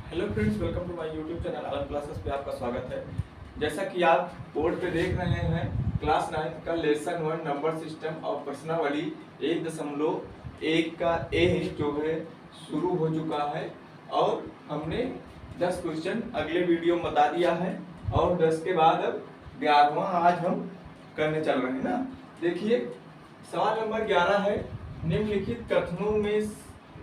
Hello friends, welcome to my YouTube channel अलग classes पे आपका स्वागत है। जैसा कि आप बोर्ड पे देख रहे हैं, क्लास 9 का लेसन 1 नंबर सिस्टम और प्रश्नावली 1.1 का ए जो है शुरू हो चुका है और हमने 10 क्वेश्चन अगले वीडियो में बता दिया है और 10 के बाद अब 11वां आज हम करने चल रहे हैं ना। देखिए सवाल नंबर 11 है, निम्नलिखित कथनों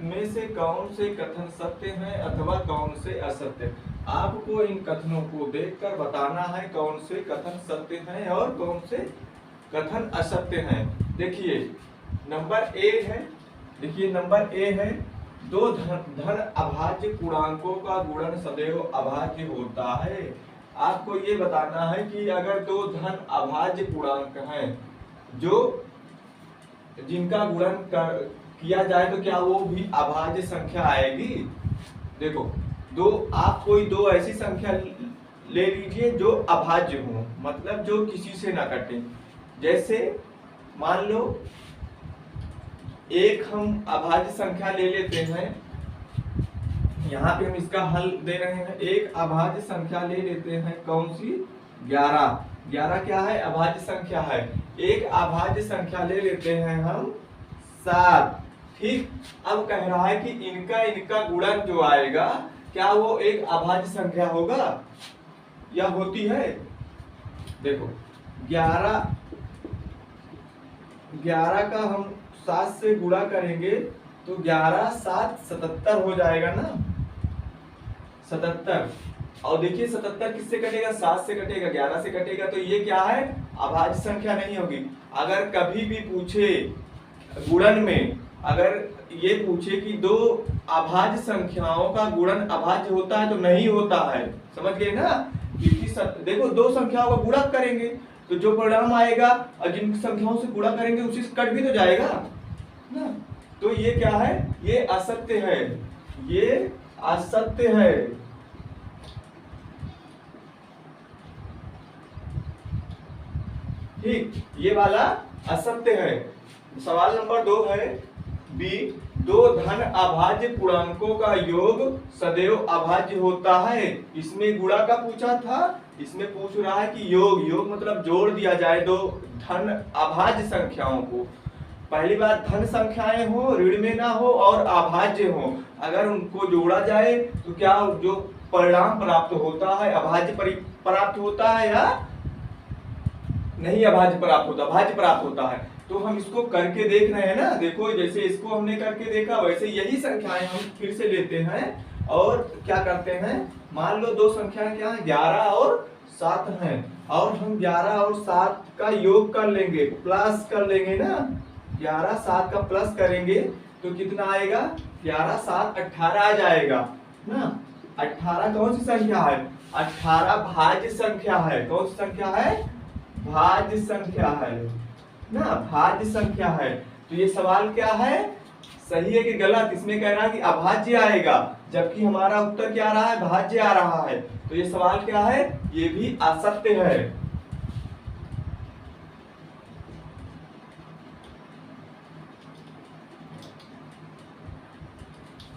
में से कौन से कथन सत्य हैं अथवा कौन से असत्य। आपको इन कथनों को देखकर बताना है कौन से कथन सत्य हैं और कौन से कथन असत्य हैं। देखिए नंबर ए है, नंबर ए है, दो धन अभाज्य पूर्णांकों का गुणन सदैव अभाज्य होता है। आपको ये बताना है कि अगर दो धन अभाज्य पूर्णांक हैं जो जिनका गुणन किया जाए तो क्या वो भी अभाज्य संख्या आएगी। देखो आप कोई दो ऐसी संख्या ले लीजिए जो अभाज्य हो, मतलब जो किसी से ना कटे। जैसे मान लो एक हम अभाज्य संख्या ले लेते हैं, यहाँ पे हम इसका हल दे रहे हैं। एक अभाज्य संख्या ले लेते हैं, कौन सी? 11 क्या है? अभाज्य संख्या है। एक अभाज्य संख्या ले लेते हैं हम 7। ठीक, अब कह रहा है कि इनका गुणन जो आएगा क्या वो एक अभाज्य संख्या होगा या होती है? देखो 11 का हम 7 से गुणा करेंगे तो 11 7 77 हो जाएगा ना, 77। और देखिए 77 किससे कटेगा? 7 से कटेगा, 11 से कटेगा, तो ये क्या है? अभाज्य संख्या नहीं होगी। अगर कभी भी पूछे गुणन में, अगर ये पूछे कि दो अभाज्य संख्याओं का गुणन अभाज्य होता है तो नहीं होता है, समझ गए ना? क्योंकि देखो दो संख्याओं का गुणा करेंगे तो जो परिणाम आएगा और जिन संख्याओं से गुणा करेंगे उसी से कट भी तो जाएगा ना। तो ये क्या है? ये असत्य है, ये असत्य है। ठीक, ये वाला असत्य है। सवाल नंबर 2 है बी, दो धन अभाज्य पूर्णांकों का योग सदैव अभाज्य होता है। इसमें गुणा का पूछा था, इसमें पूछ रहा है कि योग मतलब जोड़ दिया जाए दो धन अभाज्य संख्याओं को। पहली बात, धन संख्याएं हो, ऋण में ना हो और अभाज्य हो, अगर उनको जोड़ा जाए तो क्या जो परिणाम प्राप्त होता है अभाज्य प्राप्त होता है या नहीं अभाज्य प्राप्त होता? भाज्य प्राप्त होता है। तो हम इसको करके देख रहे हैं ना। देखो जैसे इसको हमने करके देखा वैसे यही संख्याएं हम फिर से लेते हैं और क्या करते हैं, मान लो दो संख्याएं क्या है? 11 और 7 हैं और हम 11 और 7 का योग कर लेंगे, प्लस कर लेंगे ना। 11 7 का प्लस करेंगे तो कितना आएगा? 11 7 18 आ जाएगा ना। 18 कौन सी संख्या है? 18 भाज्य संख्या है। कौन सी संख्या है? भाज्य संख्या है ना, भाज्य संख्या है। तो ये सवाल क्या है? सही है कि गलत? इसमें कह रहा है कि अभाज्य आएगा जबकि हमारा उत्तर क्या आ रहा है? भाज्य आ रहा है। तो ये सवाल क्या है? ये भी असत्य है।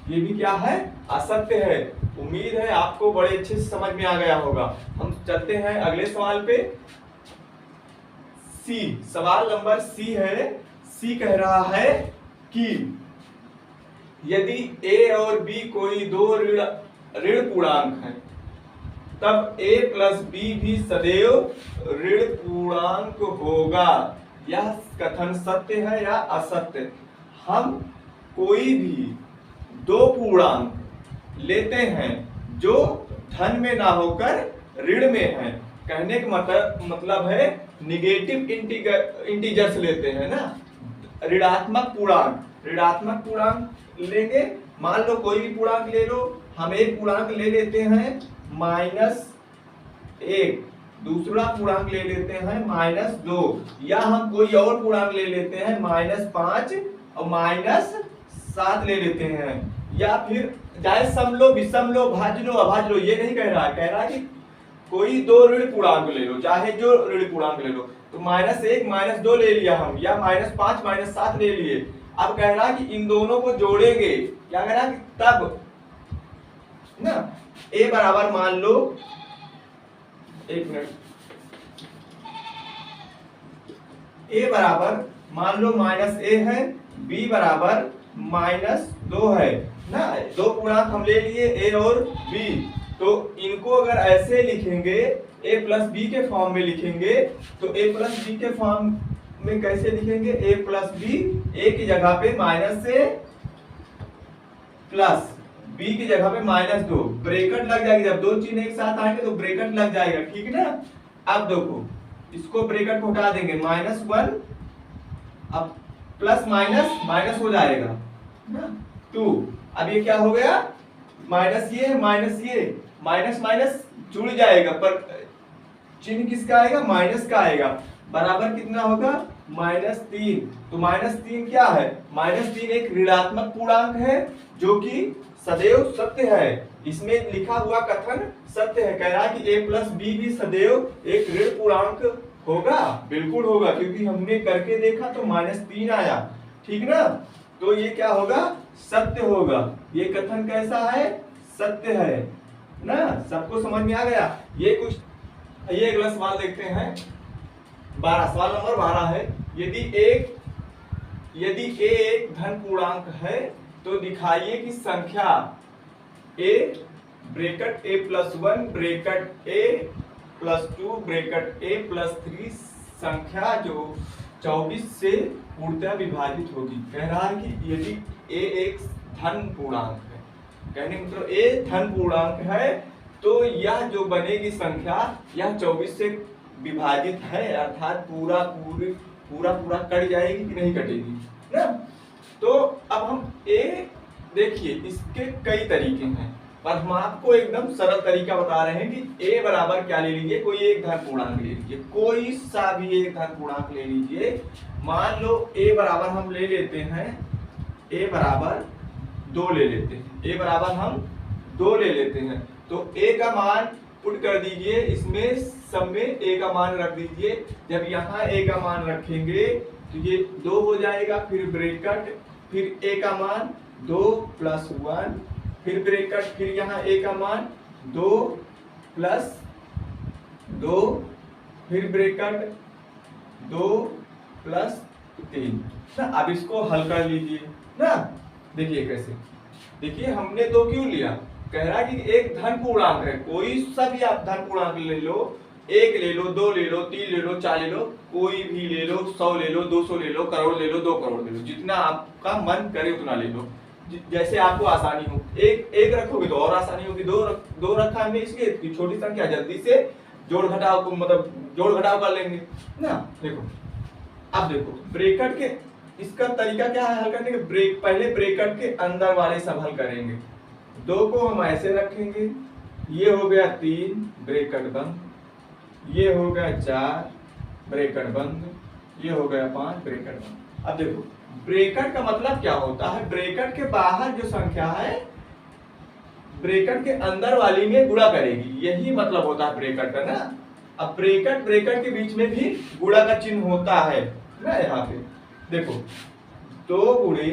ये भी क्या है? असत्य है। उम्मीद है आपको बड़े अच्छे से समझ में आ गया होगा। हम चलते हैं अगले सवाल पे। सी, सवाल नंबर सी है। सी कह रहा है कि यदि ए और बी कोई दो ऋण पूर्णांक हैं तब a प्लस बी भी सदैव ऋण पूर्णांक होगा। यह कथन सत्य है या असत्य? हम कोई भी दो पूर्णांक लेते हैं जो धन में ना होकर ऋण में है, कहने का मतलब है निगेटिव इंटीजर्स लेते हैं ना, ऋणात्मक पूर्णांक लेंगे। मान लो कोई भी पूर्णांक ले लो, हम एक पूर्णांक ले लेते हैं -1, दूसरा पूर्णांक ले लेते हैं -2, या हम कोई और पूर्णांक ले लेते हैं -5 और -7 ले लेते हैं, या फिर चाहे सम लो, विषम लो, भाज्य लो, अभाज्य लो। ये नहीं कह रहा है, कह रहा है कि कोई दो ऋण पूर्णांक ले लो, चाहे जो ऋण पूर्णांक ले लो। तो -1 -2 ले लिया हम, या -5 -7 ले लिए। अब कह रहा कि इन दोनों को जोड़ेंगे, क्या कह रहा कि तब ना। a बराबर मान लो, एक मिनट, a बराबर मान लो -a है, b बराबर -2 है ना। दो पूर्णांक हम ले लिए a और b, तो इनको अगर ऐसे लिखेंगे a प्लस बी के फॉर्म में लिखेंगे तो a प्लस बी के फॉर्म में कैसे लिखेंगे, a प्लस बी, a की जगह पे माइनस से प्लस, b की जगह पे -2, ब्रैकेट लग जाएगी, जब दो चिन्ह एक साथ आएंगे तो ब्रैकेट लग जाएगा, ठीक ना। अब देखो इसको ब्रैकेट को हटा देंगे, -1, अब प्लस माइनस माइनस हो जाएगा ना 2, अब ये क्या हो गया, माइनस ये माइनस माइनस जुड़ जाएगा, पर चिन्ह किसका आएगा, माइनस का आएगा, बराबर कितना होगा, -3। तो -3 क्या है, -3 एक ऋणात्मक पूर्णांक है जो कि सदैव सत्य है। इसमें लिखा हुआ कथन सत्य है, कह रहा है कि a प्लस बी भी सदैव एक ऋण पूर्णांक होगा, बिल्कुल होगा, क्योंकि हमने करके देखा तो -3 आया, ठीक ना। तो ये क्या होगा, सत्य होगा, ये कथन कैसा है, सत्य है ना। सबको समझ में आ गया। ये अगला सवाल देखते हैं, 12, सवाल नंबर 12 है, यदि a एक धन पूर्णांक है तो दिखाइए कि संख्या a bracket a plus 1 bracket a plus 2 bracket a plus 3 संख्या जो 24 से पूर्णतः विभाजित होगी। कह रहा है कि यदि a एक धन पूर्णांक है, कहने मतलब a धन पूर्णांक है तो यह जो बनेगी संख्या यह 24 से विभाजित है, अर्थात पूरा कट जाएगी कि नहीं कटेगी ना। तो अब हम a देखिए, इसके कई तरीके हैं, पर हम आपको एकदम सरल तरीका बता रहे हैं कि a बराबर क्या ले लीजिए, कोई एक धन पूर्णांक ले लीजिए, कोई सा भी एक धन पूर्णांक ले लीजिए। मान लो a बराबर हम ले लेते हैं, a बराबर 2 ले लेते हैं, a बराबर हम 2 ले लेते हैं, तो a का मान पुट कर दीजिए, इसमें सब में a का मान रख दीजिए। जब यहाँ a का मान रखेंगे तो ये 2 हो जाएगा, फिर ब्रैकेट, फिर a का मान 2 प्लस 1, फिर ब्रैकेट, फिर यहाँ a का मान 2 प्लस 2, फिर ब्रैकेट 2 प्लस 3 ना। अब इसको हल कर लीजिए ना, देखिए कैसे, देखिए हमने 2 क्यों लिया, कह रहा है कि एक धन पूर्णांक है, कोई सा भी आप धन पूर्णांक ले लो, 1 ले लो, 2 ले लो, 3 ले लो, 4 ले लो, कोई भी ले लो, 100 ले लो, 200 ले लो, करोड़ ले लो, 2 करोड़ ले लो, जितना आपका मन करे उतना ले लो, जैसे आपको आसानी हो। एक रखोगे तो और आसानी होगी, दो रखा हमने इसलिए कि छोटी संख्या जल्दी से जोड़ घटाव को मतलब जोड़ घटाव कर लेंगे ना। देखो अब देखो ब्रैकेट के इसका तरीका क्या है हल करने के, पहले ब्रैकेट के अंदर वाले सब हल करेंगे। 2 को हम ऐसे रखेंगे, ये हो गया 3 ब्रैकेट बंद, ये हो गया 4 ब्रैकेट बंद, ये हो गया 5 ब्रैकेट बंद। अब देखो ब्रैकेट का मतलब क्या होता है, ब्रैकेट के बाहर जो संख्या है ब्रैकेट के अंदर वाली में गुणा करेगी, यही मतलब होता है ब्रैकेट का ना। अब ब्रैकेट के बीच में भी गुणा का चिन्ह होता है ना। यहाँ पे देखो 2 गुणे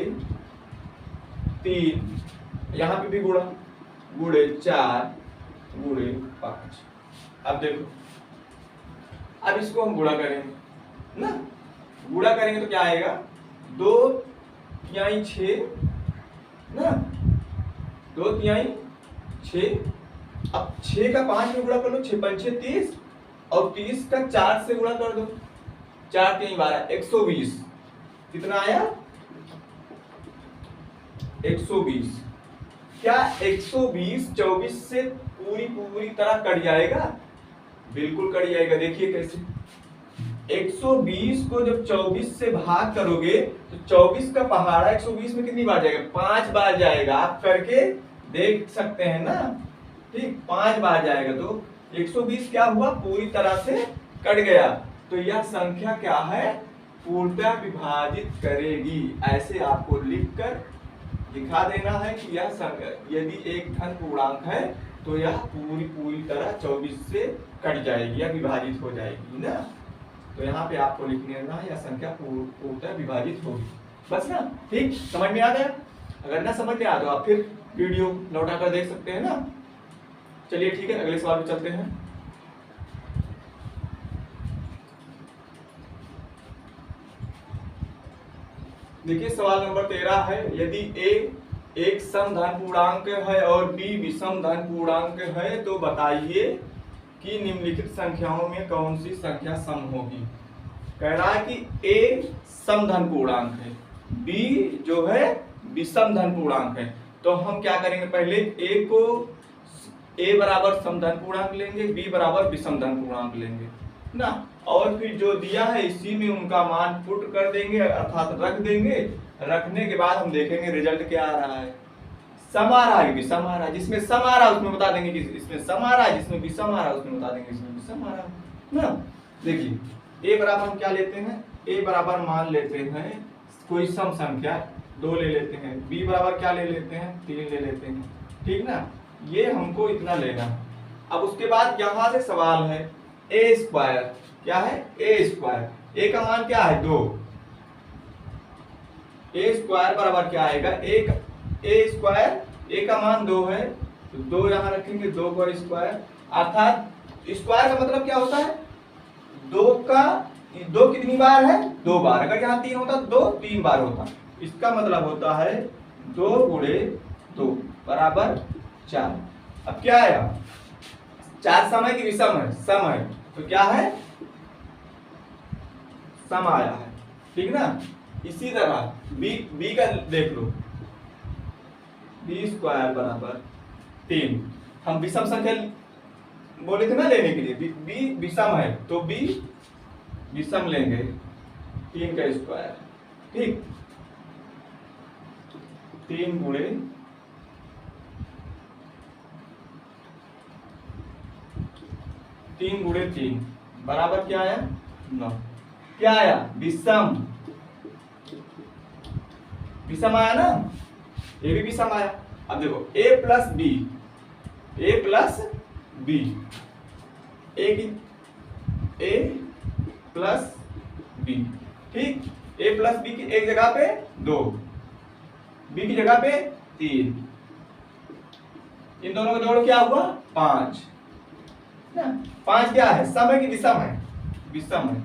3, यहाँ पे भी गुणा, गुणे 4 गुणे 5। अब देखो अब इसको हम गुणा करेंगे ना, गुणा करेंगे तो क्या आएगा, 2 तिहाई 6 ना, 2 तिहाई 6। अब 6 का 5 में गुणा कर लो, 6 5 6 30, और 30 का 4 से गुणा कर दो, 4 3 12, 120। कितना आया 120। क्या 120 24 से पूरी तरह कट जाएगा, बिल्कुल कट जाएगा। देखिए कैसे, 120 को जब 24 से भाग करोगे तो 24 का पहाड़ा 120 में कितनी बार जाएगा, 5 बार जाएगा। आप करके देख सकते हैं ना, ठीक 5 बार जाएगा, तो 120 क्या हुआ, पूरी तरह से कट गया। तो यह संख्या क्या है, पूर्णतः विभाजित करेगी। ऐसे आपको लिखकर दिखा देना है कि यह संख्या यदि एक धन पूर्णांक है तो यह पूरी तरह 24 से कट जाएगी या विभाजित हो जाएगी ना। तो यहाँ पे आपको लिख लेना है यह संख्या पूर्णतः विभाजित होगी, बस ना। ठीक, समझ में आ गया। अगर ना समझ में आ तो आप फिर वीडियो लौटा कर देख सकते हैं ना। चलिए ठीक है, अगले सवाल पे चलते हैं। देखिए सवाल नंबर 13 है, यदि a एक सम धन पूर्णांक है और b विषम धन पूर्णांक है तो बताइए कि निम्नलिखित संख्याओं में कौन सी संख्या सम होगी। कह रहा है कि a सम धन पूर्णांक है, b जो है विषम धन पूर्णांक है। तो हम क्या करेंगे, पहले a को a बराबर सम धन पूर्णांक लेंगे, b बराबर विषम धन पूर्णांक लेंगे ना, और फिर जो दिया है इसी में उनका मान पुट कर देंगे अर्थात रख देंगे। रखने के बाद हम देखेंगे रिजल्ट क्या आ रहा है, सम आ रहा है कि विषम आ रहा है। जिसमें सम आ रहा है उसमें बता देंगे कि इसमें सम आ रहा है, जिसमें विषम आ रहा है उसमें बता देंगे इसमें विषम आ रहा है ना। देखिए a बराबर हम क्या लेते हैं, a बराबर मान लेते हैं कोई सम संख्या 2 ले लेते हैं, b बराबर क्या ले लेते हैं 3 ले लेते हैं, ठीक ना। ये हमको इतना लेना। अब उसके बाद यहाँ से सवाल है a स्क्वायर, क्या है a स्क्वायर, a का मान क्या है 2, a स्क्वायर बराबर क्या आएगा, एक a स्क्वायर, a का मान 2 है तो 2 यहाँ रखेंगे, 2 का स्क्वायर, अर्थात स्क्वायर का मतलब क्या होता है 2 कितनी बार है 2 बार। अगर यहाँ 3 होता तो 2 3 बार होता, इसका मतलब होता है 2 गुणे 2 बराबर 4। अब क्या आया, 4 सम है कि विषम है, सम है, तो क्या है सम आया है, ठीक ना। इसी तरह b का देख लो, b स्क्वायर बराबर 3, हम विषम संख्या बोले थे ना लेने के लिए, b विषम है तो b विषम लेंगे 3 का स्क्वायर, ठीक 3 गुणे 3 बराबर क्या आया 9। क्या आया विषम, विषम आया ना, ये भी विषम आया। अब देखो a plus b, a plus b, a plus b, ठीक, a प्लस b की एक जगह पे 2, b की जगह पे 3, इन दोनों का जोड़ क्या हुआ 5 ना। 5 क्या है सम है कि विषम है, विषम है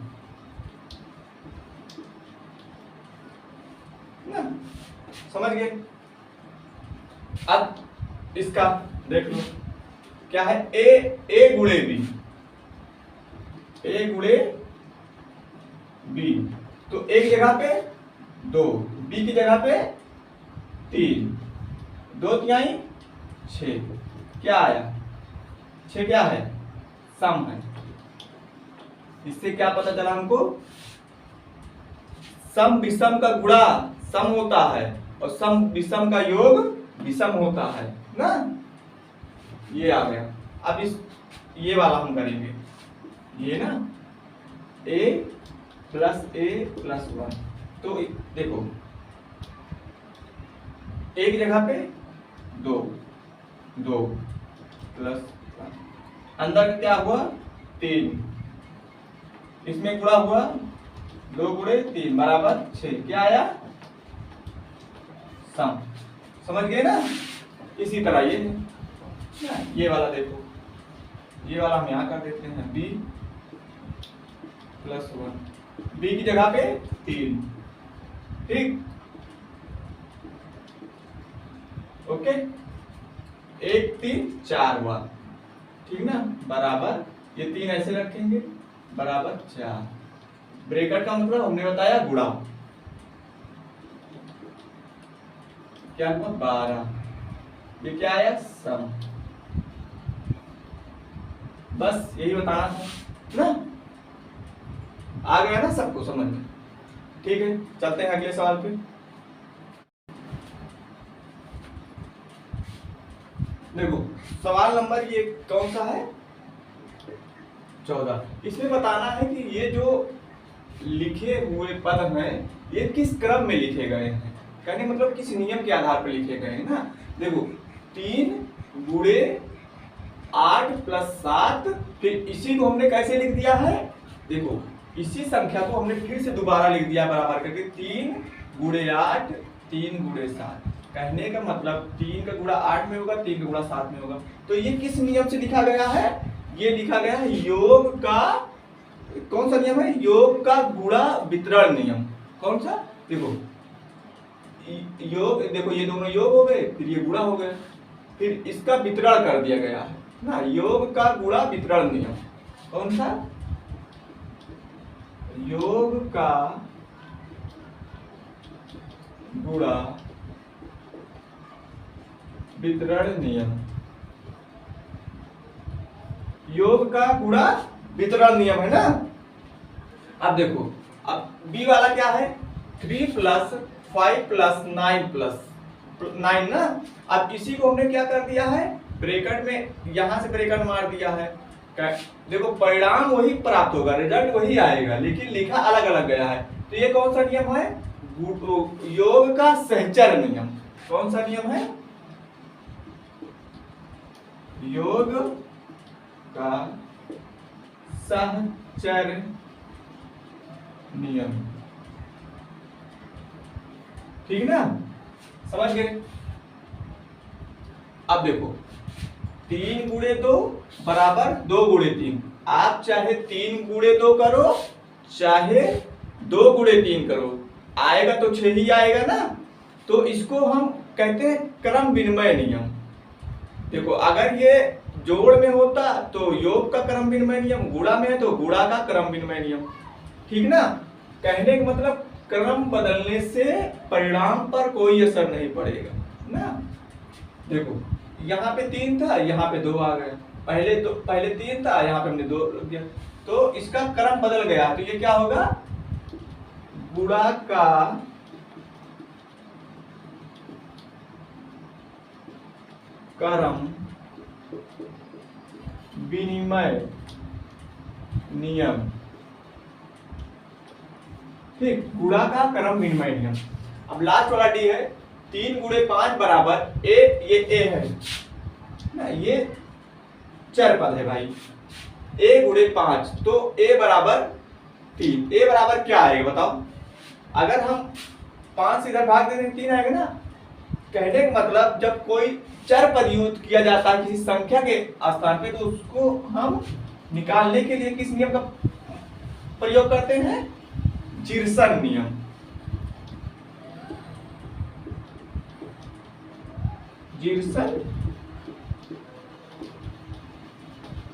ना, समझ गए। अब इसका देख लो क्या है a गुणे b, a गुणे b, तो एक जगह पे 2, b की जगह पे 3, 2 तिहाई 6, क्या आया 6 क्या है सम है। इससे क्या पता चला हमको, सम विषम का गुणा सम होता है और सम विषम का योग विषम होता है ना, ये आ गया। अब इस ये वाला हम करेंगे, ये ना a प्लस a प्लस 1, तो देखो एक जगह पे 2 प्लस 1, अंदर क्या हुआ 3, इसमें गुणा हुआ 2 गुणे 3 बराबर 6, क्या आया सम, समझ गए ना। इसी तरह ये वाला देखो, ये वाला हम यहाँ कर देते हैं b प्लस 1, b की जगह पे 3, ठीक ओके, 1 3 4 हुआ, ठीक ना, बराबर ये 3 ऐसे रखेंगे बराबर 4, ब्रैकेट का मतलब हमने बताया गुणा, क्या हुआ 12, ये क्या आया सम, बस यही बताना था ना, आ गया ना सबको समझ में, ठीक है। चलते हैं अगले सवाल पे। देखो सवाल नंबर ये कौन सा है 14, इसमें बताना है कि ये जो लिखे हुए पद हैं ये किस क्रम में लिखे गए हैं, कहने मतलब किस नियम के आधार पर लिखे गए हैं ना। देखो 3 गुणे 8 प्लस 7, फिर इसी को हमने कैसे लिख दिया है, देखो इसी संख्या को हमने फिर से दोबारा लिख दिया बराबर करके 3 गुणे 8 3 गुणे 7, कहने का मतलब 3 का गुणा 8 में होगा, 3 का गुणा 7 में होगा। तो ये किस नियम से लिखा गया है? ये लिखा गया है योग का, कौन सा नियम है? योग का गुणा वितरण नियम। कौन सा? देखो योग, देखो ये दोनों योग हो गए, फिर ये गुणा हो गए, फिर इसका वितरण कर दिया गया है ना, योग का गुणा वितरण नियम। कौन सा? योग का गुणा वितरण नियम। योग का गुणा वितरण नियम है ना। अब देखो, अब बी वाला क्या है? 3 + 5 + 9 + 9 ना। अब इसी को हमने क्या कर दिया है? ब्रैकेट में, यहां से ब्रैकेट मार दिया है। देखो परिणाम वही प्राप्त होगा, रिजल्ट वही आएगा, लेकिन लिखा अलग अलग गया है। तो ये कौन सा नियम है? योग का सहचर नियम। कौन सा नियम है? योग का सहचर नियम। ठीक ना, समझ गए? अब देखो 3 गुणे 2 बराबर 2 गुणे 3। आप चाहे 3 गुणे 2 करो, चाहे 2 गुणे 3 करो, आएगा तो 6 ही आएगा ना। तो इसको हम कहते हैं क्रम विनिमय नियम। देखो अगर ये जोड़ में होता तो योग का क्रम विनिमय नियम, गुणा में है तो गुणा का क्रम विनिमय नियम। ठीक ना, कहने का मतलब क्रम बदलने से परिणाम पर कोई असर नहीं पड़ेगा ना। देखो यहाँ पे 3 था, यहाँ पे 2 आ गए, पहले 3 था, यहाँ पे हमने 2 रख दिया, तो इसका क्रम बदल गया। तो ये क्या होगा? गुणा का क्रम विनिमय नियम। ठीक, गुणा का क्रम विनिमय नियम। अब लास्ट वाला डी है 3 गुणे 5 बराबर ए, ये ए है ना, ये चर पद है भाई। ए गुणे 5 तो ए बराबर 3। ए बराबर क्या आएगा बताओ? अगर हम 5 से इधर भाग देंगे 3 आएगा ना। कहने का मतलब जब कोई चर पद यूज किया जाता है किसी संख्या के स्थान पे, तो उसको हम निकालने के लिए किस नियम का प्रयोग करते हैं? जिरसन नियम।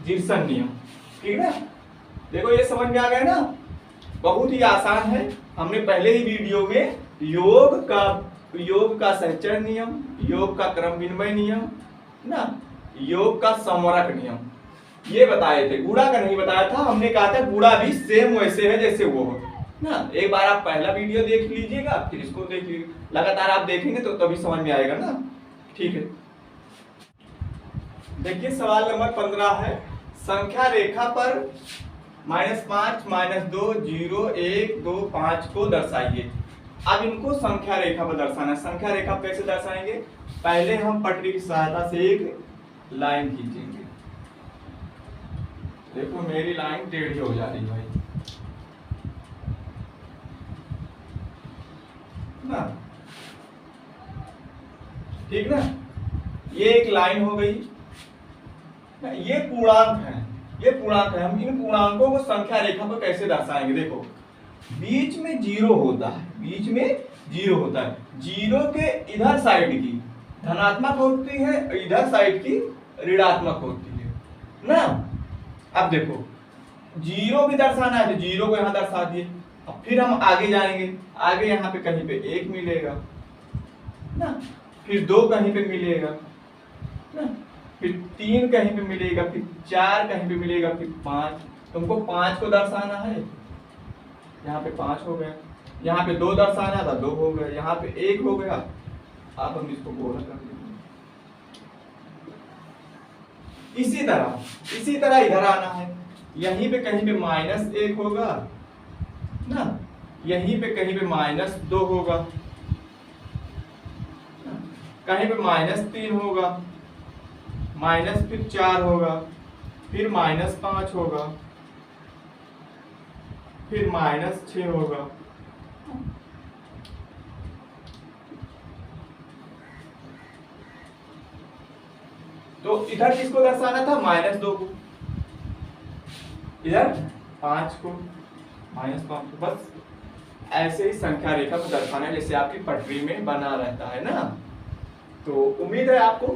जिरसन नियम। ठीक है, देखो ये समझ में आ गया ना, बहुत ही आसान है। हमने पहले ही वीडियो में योग का सहचर नियम, योग का क्रम विनिमय नियम ना, योग का समवरक नियम ये बताए थे। गुणा का नहीं बताया था, हमने कहा था गुणा भी सेम वैसे है जैसे वो हो ना। एक बार आप पहला वीडियो देख लीजिएगा, फिर इसको देख लीजिएगा, लगातार आप देखेंगे तो तभी समझ में आएगा ना। ठीक है, देखिए सवाल नंबर 15 है, संख्या रेखा पर -5, -2, 0, 1, 2, 5 को दर्शाइए। अब इनको संख्या रेखा पर दर्शाना है। संख्या रेखा कैसे दर्शाएंगे? पहले हम पटरी की सहायता से एक लाइन खींचेंगे। देखो मेरी लाइन टेढ़ी हो जा रही है भाई ना, ठीक ना। ये एक लाइन हो गई, ये पूर्णांक है, ये पूर्णांक है। हम इन पूर्णांकों को संख्या रेखा पर कैसे दर्शाएंगे? देखो बीच में 0 होता है, बीच में 0 होता है। 0 के इधर साइड की धनात्मक होती है, इधर साइड की ऋणात्मक होती है ना। अब देखो 0 भी दर्शाना है तो 0 को यहां दर्शा दिए। अब फिर हम आगे जाएंगे, आगे यहाँ पे कहीं पे 1 मिलेगा ना, फिर 2 कहीं पे मिलेगा ना, फिर 3 कहीं पे मिलेगा, फिर 4 कहीं पे मिलेगा, फिर 5। तुमको 5 को दर्शाना है, यहाँ पे 5 हो गया, यहाँ पे 2 दर्शाना था 2 हो गया, यहाँ पे 1 हो गया। अब हम इसको गोला कर देंगे। इसी तरह इधर आना है, यहीं पे कहीं पे -1 होगा ना, यहीं पे कहीं पे -2 होगा, कहीं पे -3 होगा, फिर 4 होगा, फिर -5 होगा, फिर -6 होगा। तो इधर किसको दर्शाना था, -2 को, इधर 5 को, -5 को। बस ऐसे ही संख्या रेखा को दर्शाना है जैसे आपकी पटरी में बना रहता है ना। तो उम्मीद है आपको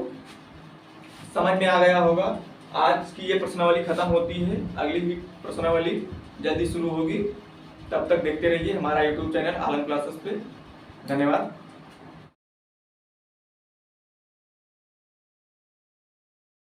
समझ में आ गया होगा। आज की ये प्रश्नावली खत्म होती है, अगली भी प्रश्नावली जल्दी शुरू होगी। तब तक देखते रहिए हमारा YouTube चैनल आलम क्लासेस पे। धन्यवाद।